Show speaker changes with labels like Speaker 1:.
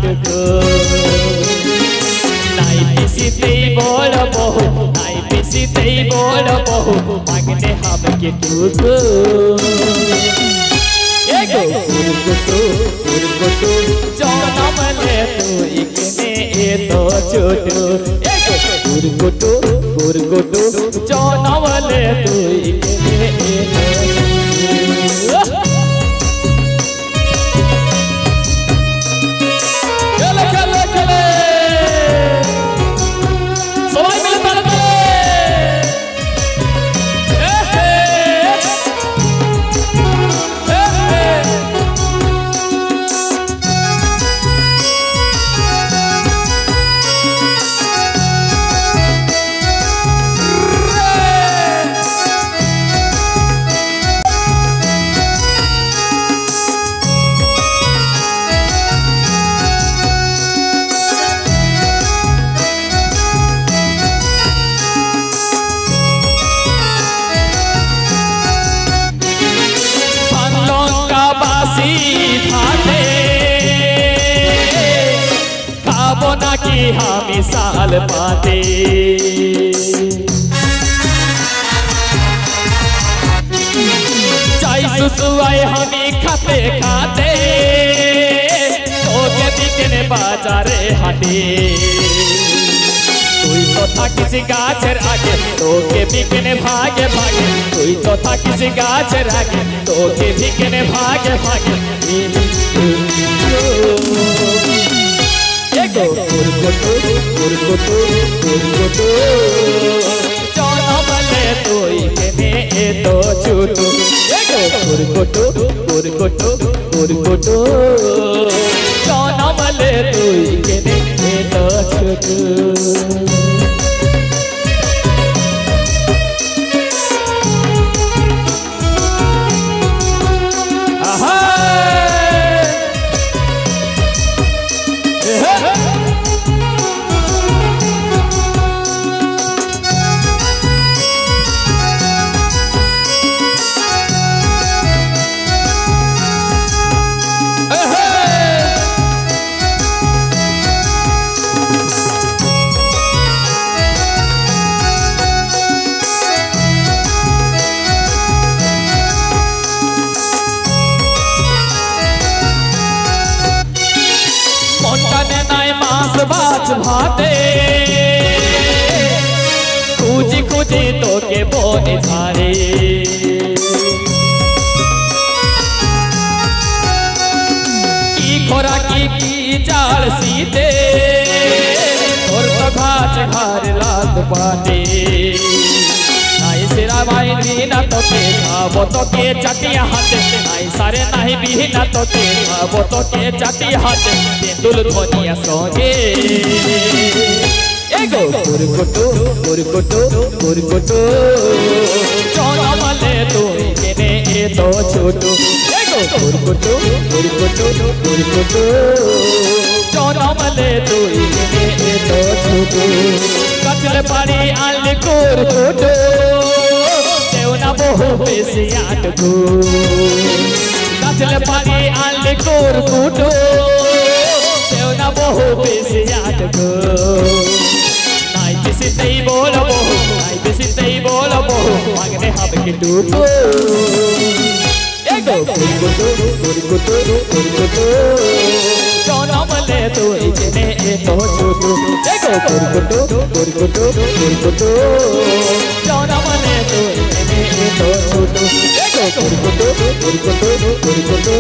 Speaker 1: आटको नाई पिसीतेई बड़ बहु नाई पिसीतेई बड़ बहु मांगने हमके टुको एगो कुरकुटु जनम ले तू इकने ए तो छोटू एगो कुरकुटु जनम ले तू इकने ए तो की हामी साल पाते चाय सुसुआए हमी खाते खाते तोके बिकने बाजारे हाटे तुई तो था किसी गाछर आगे तोके बिकने भागे भागे तुई तो था किसी गाछर आगे तोके बिकने भागे भागे कुरकुटु जनम ले तू इकने ए तो छोटू कुरकुटु जनम ले तू इकने ए तो छोटू बात भाते खुजी खुजी तो के बोने झारे की खोरा की चाल सीते और तो घाच घर लात पाते नाई सिरा भाई बीना तो के वो तो के चटिया हाथे नाई सारे नहीं बीना तो के वो तो के चटिया हाथे तेंदुल धोनिया सोगे एगो कुरकुटु जनम ले तू इकने ए तो छोटू एगो कुरकुटु जनम ले तू इकने ए तो छोटू कचल पारी आले कुरकुटु देवना बहु बेसी आटको कचल पारी आले कुरकुटु देवना बहु बेसी आटको नाई पिसीतेई बड़ बहु नाई पिसीतेई बड़ बहु मांगने हमके टुको एगो कुरकुटु जनम ले तू इकने ए तो छोटू एगो कुरकुटु जनम ले तू इकने ए तो छोटू एगो कुरकुटु